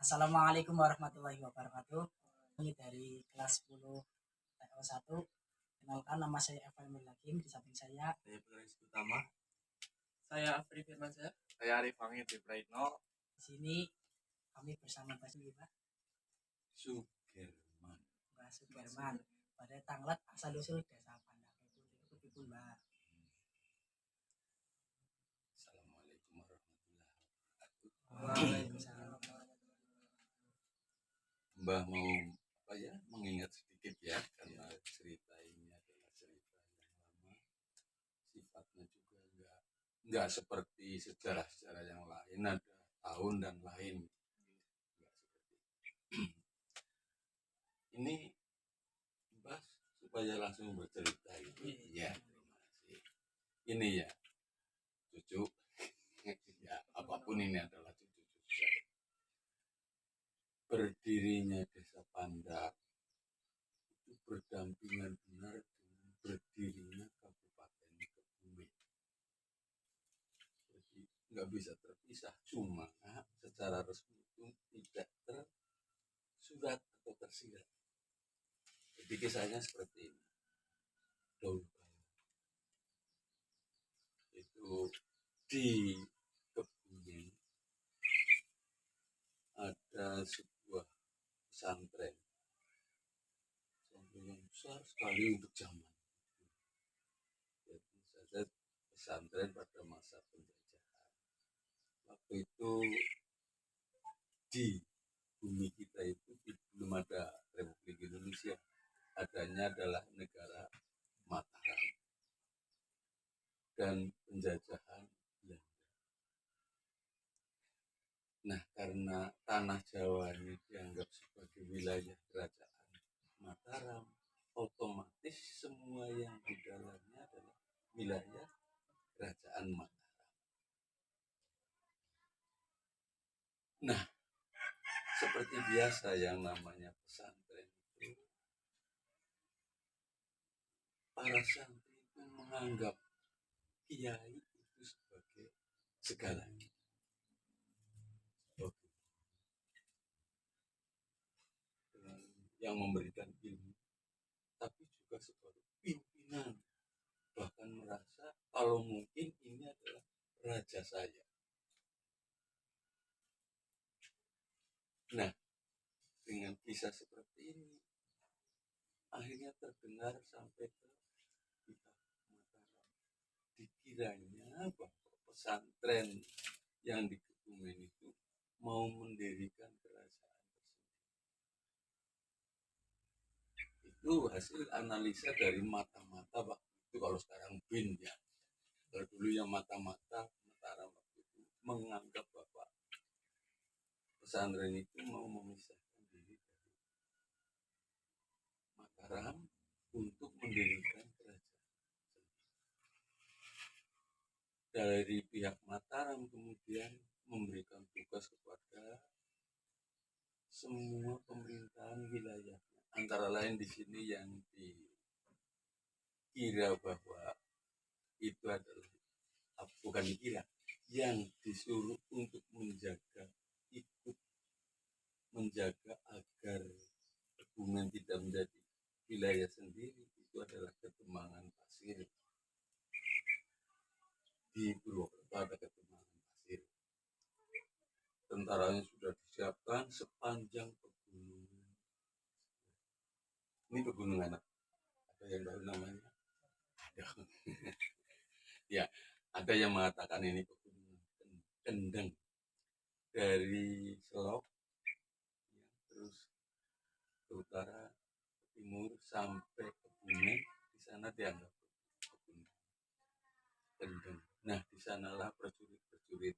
Assalamualaikum warahmatullahi wabarakatuh. Ini dari kelas 10 TO 1. Kenalkan, nama saya Evan Hakim. Di samping saya Pengaris utama. Saya Afri Firmansyah. Saya Arif Angin Praitno. Di sini kami bersama Mbak Sugerman pada Tanglet asal usul Desa Pandak. Itu Mbak. Assalamualaikum warahmatullahi wabarakatuh. Waalaikumsalam. Mbah mau mengingat sedikit ya, karena cerita ini adalah cerita yang lama. Sifatnya juga enggak seperti sejarah-sejarah yang lain, ada tahun dan lain. Enggak seperti ini. Mbah supaya langsung bercerita itu. Ya, terima kasih. Ini ya, cucu. Ya, apapun ini adalah cucu-cucu saya. Berdirinya Desa Pandak itu berdampingan benar dengan berdirinya Kabupaten Kebumen. Jadi nggak bisa terpisah. Cuma secara resmi itu tidak tersurat atau tersirat. Jadi kisahnya seperti ini. Dahulu itu di Kebumen ada sebuah pesantren yang besar sekali untuk zaman. Jadi saja pesantren pada masa penjajahan. Waktu itu di bumi kita itu belum ada Republik Indonesia. Adanya adalah negara Mataram dan penjajahan Belanda. Nah, karena tanah Jawa ini dianggap sebagai wilayah kerajaan Mataram, otomatis semua yang di dalamnya adalah wilayah kerajaan Mataram. Nah, seperti biasa yang namanya pesantren itu, para santri itu menganggap kiai itu sebagai segalanya. Yang memberikan ilmu, tapi juga sebagai pimpinan, bahkan merasa kalau mungkin ini adalah raja saya. Nah, dengan kisah seperti ini akhirnya terdengar sampai ke pihak Mataram. Dikiranya bahwa pesantren yang di Kebumen itu mau mendirikan kerajaan tersebut. Itu hasil analisa dari mata-mata waktu itu. Kalau sekarang BIN ya, kalau dulu yang mata-mata Mataram waktu itu menganggap bahwa pesantren itu mau memisahkan diri dari Mataram untuk mendirikan kerajaan. Dari pihak Mataram kemudian memberikan tugas kepada semua pemerintahan wilayah, antara lain di sini yang dikira bahwa itu adalah, bukan dikira, yang disuruh untuk ikut menjaga agar Kebumen tidak menjadi wilayah sendiri, itu adalah Ketembangan Pasir. Di Purwokerto ada Ketembangan Pasir. Tentaranya sudah disiapkan sepanjang pegunungan. Ini pegunungan apa yang baru namanya? Ada. Ya, ada yang mengatakan ini pegunungan Kendeng. Dari Selok ya, terus ke utara, ke timur sampai Kebumen, di sana dianggap pegunungan Kendeng. Nah, di sanalah prajurit-prajurit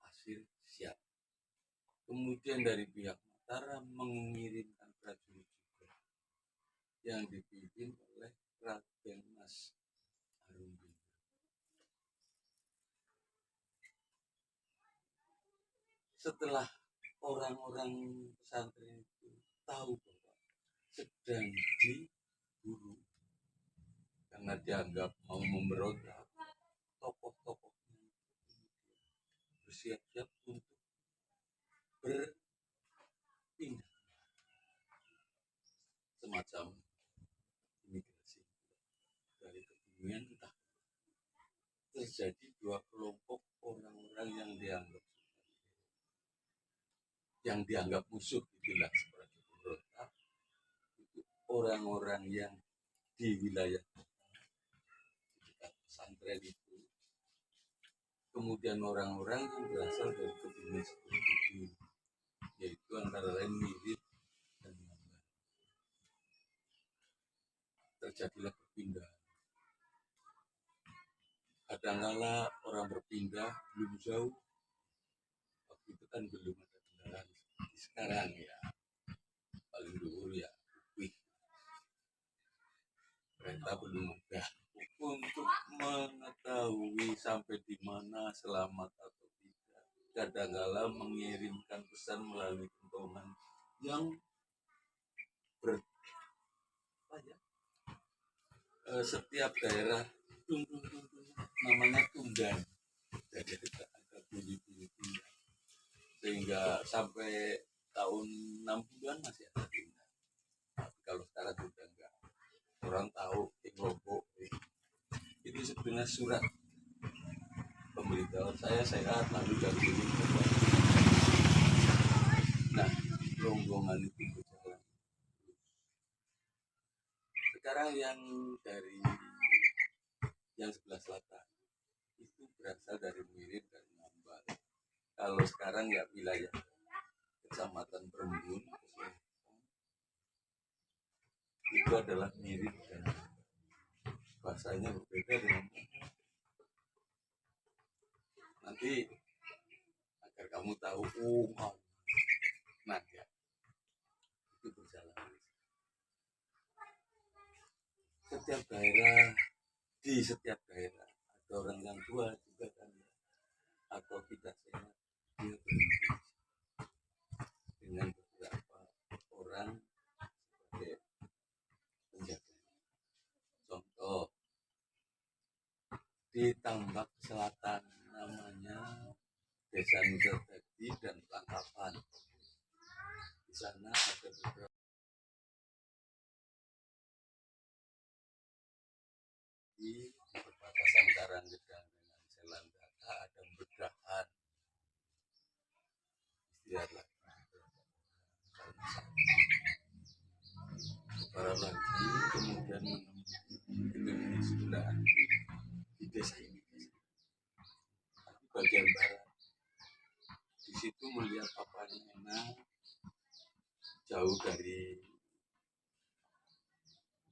pasir siap. Kemudian dari pihak Mataram mengirimkan prajurit juga yang dipimpin oleh Raden Mas Arumbing. Setelah orang-orang pesantren itu tahu bahwa sedang diburu karena dianggap mau memberontak, tokoh-tokohnya bersiap-siap untuk berpindah semacam imigrasi dari kebumian ke tanah. Terjadi dua kelompok orang-orang yang dianggap musuh itulah seperti berontak. Itu orang-orang yang di wilayah dekat pesantren itu, kemudian orang-orang yang berasal dari kebumian seperti itu, yaitu antara lain Mirip dan Mamba. Terjadilah perpindahan. Kadangkala orang berpindah belum jauh, waktu itu kan belum ada kendaraan seperti sekarang ya, paling dulu ya kereta belum ada. Untuk mengetahui sampai di mana selamat atau tidak, kadangkala mengirimkan pesan melalui kentongan yang setiap daerah namanya tunggang, jadi ada bunyi-bunyi tunggang, sehingga sampai tahun 60-an masih ada tunggang. Tapi kalau sekarang sudah enggak, orang tahu Lombok itu sebenarnya surat pemberitahuan saya sehat lalu dari ini. Nah, rombongan itu berjalan. Sekarang yang dari yang sebelah selatan itu berasal dari Mirip dan Mamba. Kalau sekarang ya wilayah Kecamatan Perembun itu adalah Mirip dan bahasanya berbeda dengan nanti agar kamu tahu nah ya itu berjalan. Setiap daerah, di setiap daerah ada orang yang tua juga kan, atau tidak sehat, dia berhenti dengan beberapa orang sebagai penjaga. Contoh di Tambak Selatan namanya Desa Nusantara dan Langkapan. Di sana ada beberapa di perbatasan Karangedang dengan Selandaka ada Bedahan. Istirahatlah para lagi kemudian itu di sebelah di desa ini, tapi bagian barat. Di situ melihat papanya enak, jauh dari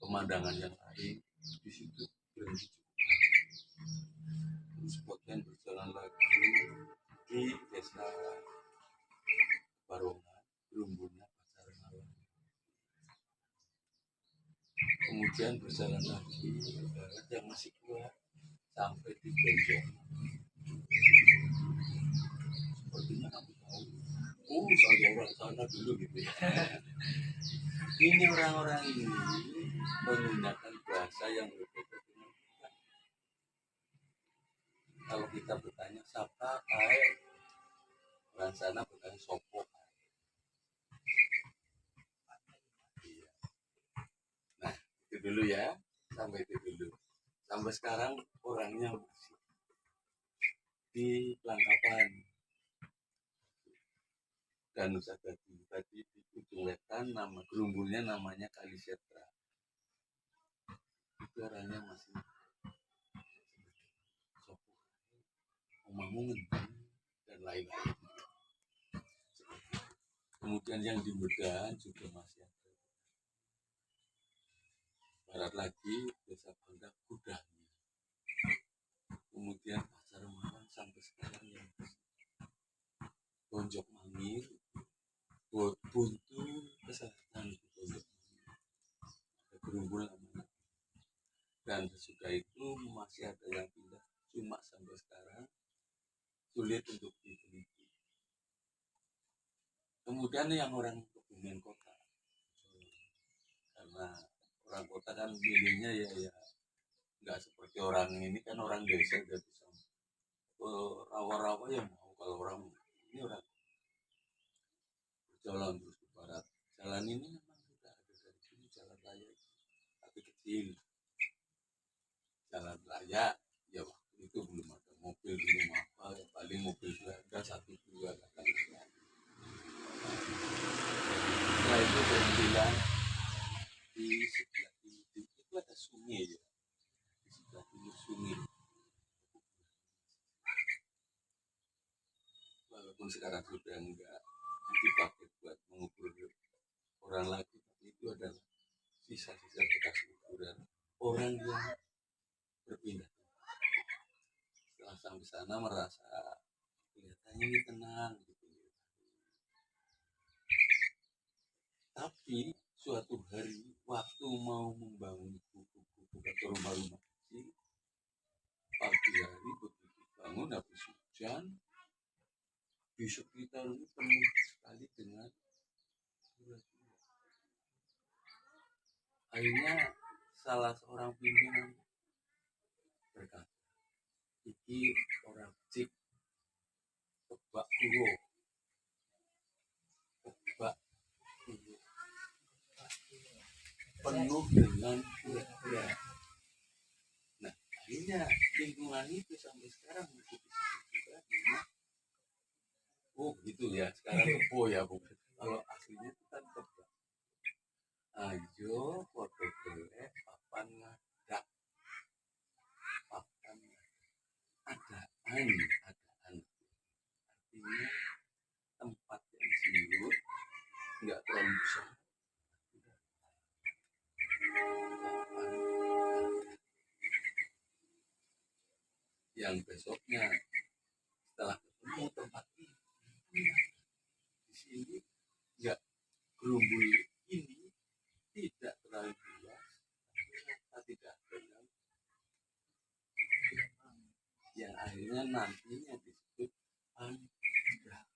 pemandangan yang lain. Di situ berhenti. Terus bagian berjalan lagi di desa Barongan, Rumbunya Pasar Malam. Kemudian berjalan lagi yang masih kuat sampai di Bonjong. Sepertinya kamu tahu. Saya orang sana dulu gitu ya. Ini orang-orang ini menggunakan bahasa yang berbeda dengan kita. Kalau kita bertanya siapa kae, orang sana bertanya sopo. Iya. Nah itu dulu ya, sampai itu dulu. Sampai sekarang orangnya masih di Langkapan dan Nusa Datu. Tadi di ujung wetan nama gerumbulnya namanya Kalisetra. Itu orangnya masih sopo, omamu dan lain-lain. Kemudian yang di Medan juga masih ada. Barat lagi Desa Bangka Kudanya. Kemudian Pasar Malang sampai sekarang yang Bonjok Mangir, Buntu Kesehatan Bonjok Mangir. Ada gerumbul namanya. Dan sesudah itu masih ada yang pindah, cuma sampai sekarang sulit untuk diteliti. Kemudian yang orang kebumen kota, karena orang kota kan milihnya ya nggak seperti orang ini kan orang desa udah bisa rawa-rawa yang mau. Kalau orang ini orang berjalan terus ke barat. Jalan ini memang sudah ada dari dulu, jalan raya itu, tapi kecil. Jalan raya ya waktu itu belum ada mobil, belum apa, ya paling mobil Belanda satu dua kadang. Setelah itu berjalan di sebelah itu ada sungai ya, di sebelah timur sungai. Walaupun sekarang sudah enggak dipakai buat mengubur orang lagi, tapi itu adalah sisa-sisa bekas kuburan orang yang berpindah. Setelah sampai sana merasa kelihatannya ini tenang gitu. Tapi suatu hari waktu mau membangun gubuk atau rumah-rumah kecil, pagi hari begitu bangun habis hujan, di sekitar ini penuh sekali dengan ulat-ulat. Akhirnya salah seorang pimpinan berkata, iki orang cik tebak kuro, tebak kuro, penuh dengan ulat-ulat. Nah, akhirnya lingkungan itu sampai sekarang masih disebut juga nama. Oh gitu ya, sekarang kebo ya bukan. Kalau aslinya itu kan tebak. Ayo foto golek papan ngadak, papan adaan, adaan. Artinya tempat yang siur, nggak terlalu besar. Yang besoknya setelah ketemu tempat ini, di sini nggak gerumbul ini tidak terlalu luas, tapi tidak tenang, yang akhirnya nantinya disebut Anda.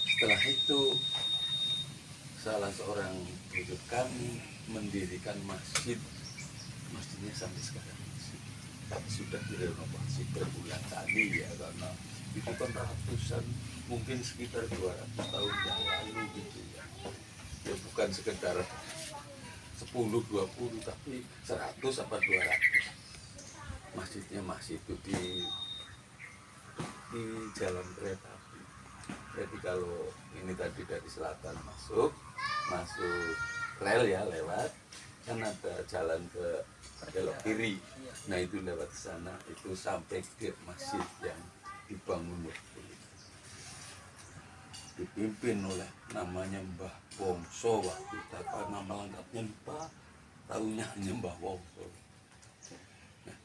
Setelah itu salah seorang buyut kami mendirikan masjidnya sampai sekarang sudah direnovasi berulang kali ya, karena itu kan ratusan, mungkin sekitar 200 tahun yang lalu gitu ya. Ya bukan sekedar 10-20 tapi 100 apa 200. Masjidnya masih itu di jalan kereta api. Jadi kalau ini tadi dari selatan masuk rel ya, lewat kan ada jalan ke belok kiri. Nah itu lewat sana itu sampai ke masjid yang dibangun waktu itu, dipimpin oleh namanya Mbah Wongso waktu itu, apa nama lengkapnya lupa, tahunya hanya Mbah Wongso. Nah,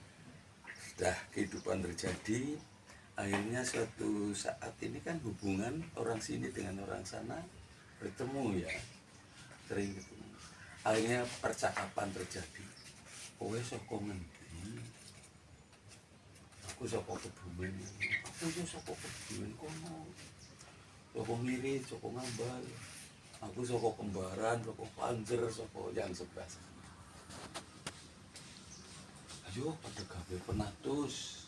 sudah kehidupan terjadi, akhirnya suatu saat ini kan hubungan orang sini dengan orang sana bertemu ya, sering ketemu. Akhirnya percakapan terjadi. Kowe saka ngendi? Aku saka Kebumen. Aku yo saka Kebumen kono. Saka Miri, saka Ngambal. Aku saka Kembaran, saka Panjer, saka yang sebelah sana. Ayo pada gawe penatus.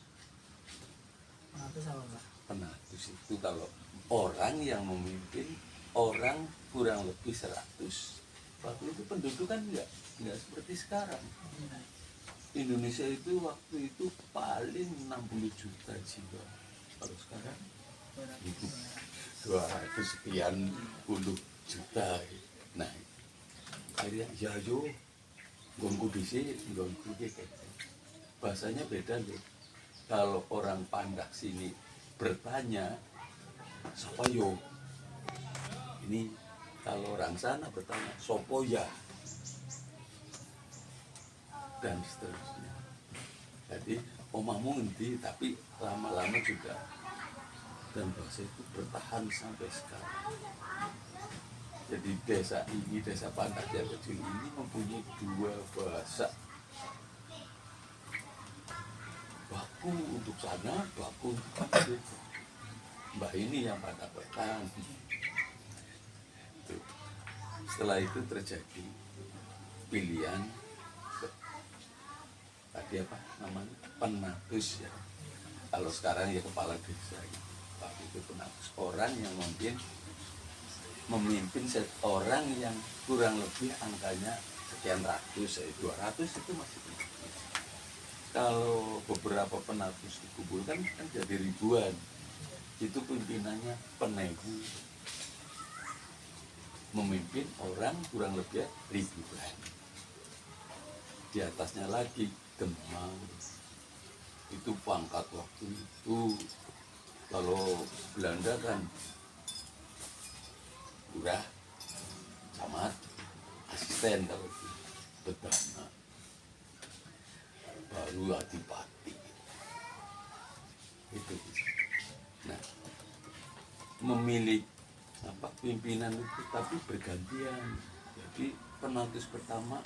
Penatus apa Pak? Penatus itu kalau orang yang memimpin orang kurang lebih 100. Waktu itu penduduk kan enggak seperti sekarang. Indonesia itu waktu itu paling 60 juta jiwa. Kalau sekarang 200 sekian puluh juta. Nah, akhirnya ya yo nggonku dhisik, nggonku iki. Bahasanya beda loh. Kalau orang Pandak sini bertanya, "Sapa yo?" Ini kalau orang sana bertanya, "Sopo ya?" Dan seterusnya. Jadi omahmu ngendi, tapi lama-lama juga, dan bahasa itu bertahan sampai sekarang. Jadi desa ini, desa Pandak yang kecil ini mempunyai 2 bahasa. Baku untuk sana, baku untuk itu. Mbah ini yang Pandak Wetan. Setelah itu terjadi pilihan tadi apa namanya penatus ya. Kalau sekarang ya kepala desa, tapi itu penatus orang yang mungkin memimpin orang yang kurang lebih angkanya sekian ratus, 200 itu masih penatus. Kalau beberapa penatus dikumpulkan kan jadi ribuan, itu pimpinannya penebu, memimpin orang kurang lebih ribuan. Di atasnya lagi Demang, itu pangkat waktu itu. Kalau Belanda kan lurah, camat, asisten, kalau itu bedana, baru adipati. Itu. Nah, memilih apa pimpinan itu tapi bergantian. Jadi penatus pertama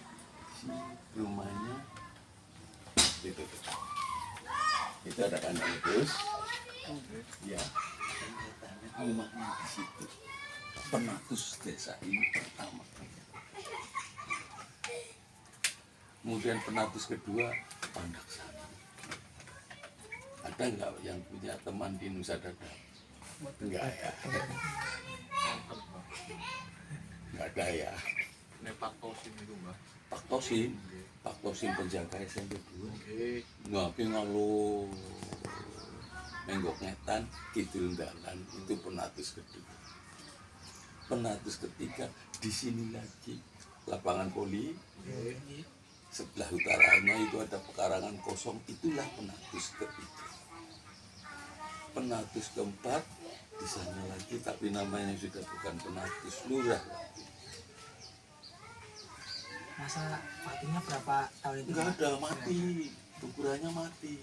si rumahnya itu ada kandang terus ya, ternyata rumahnya di situ. Penatus desa ini pertama. Kemudian penatus kedua Pandaksana. Ada nggak yang punya teman di Nusa Dadap? Enggak ya. Enggak ada ya. Ini Pak Tosin itu mbak. Pak Tosin penjaga SMP 2. Ngapi ngalo menggok ngetan kidul dalan itu penatus kedua. Penatus ketiga di sini lagi lapangan poli. Sebelah utaranya itu ada pekarangan kosong, itulah penatus ketiga. Penatus keempat di sana lagi tapi namanya sudah bukan penatus, lurah. Masa matinya berapa tahun itu? Enggak ada, mati, ukurannya mati.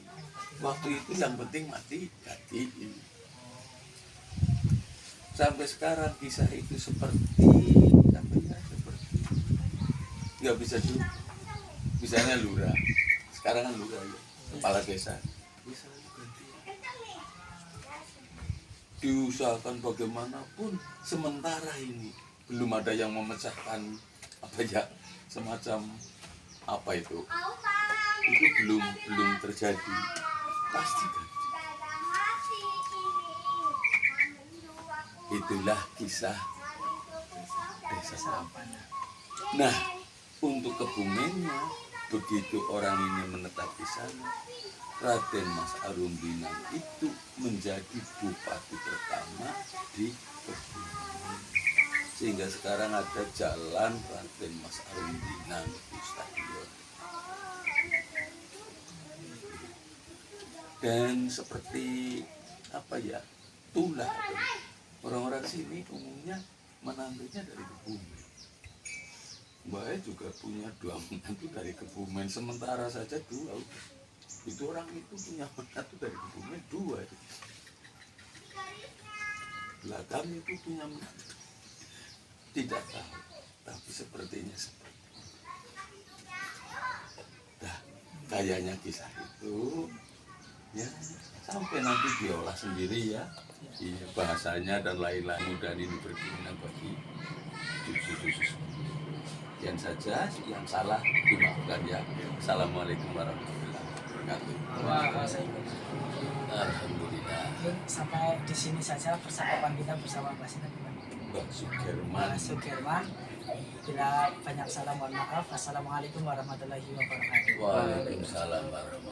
Waktu itu yang penting mati, gantiin. Sampai sekarang kisah itu seperti nggak bisa dulu. Misalnya lurah, sekarang kan lurah ya, kepala desa. Bisa gantian. Diusahakan bagaimanapun sementara ini belum ada yang memecahkan apa ya, semacam apa itu belum terjadi, pasti ganti. Itulah kisah desa Sampana. Nah, untuk Kebumennya, begitu orang ini menetap di sana, Raden Mas Arumbinang itu menjadi bupati pertama di Kebumen. Sehingga sekarang ada jalan Raden Mas Arumbinang di stadion. Dan seperti apa ya, tulah orang-orang sini umumnya menantunya dari Kebumen. Mbak juga punya 2 menantu dari Kebumen, sementara saja 2. Itu orang itu punya menantu dari Kebumen 2. Belakang itu punya menantu. Tidak tahu, tapi sepertinya seperti. Nah, kayaknya kisah itu ya sampai nanti diolah sendiri ya. Iya, bahasanya dan lain-lain, dan ini berguna bagi cucu-cucu. Sekian saja, yang salah dimaafkan ya. Assalamualaikum warahmatullahi wabarakatuh. Alhamdulillah. Mungkin sampai di sini saja percakapan kita bersama Mbak Sinta gimana? Mbak Sugerman. Mbak Sugerman. Bila banyak salah mohon maaf. Assalamualaikum warahmatullahi wabarakatuh. Waalaikumsalam warahmatullahi wabarakatuh.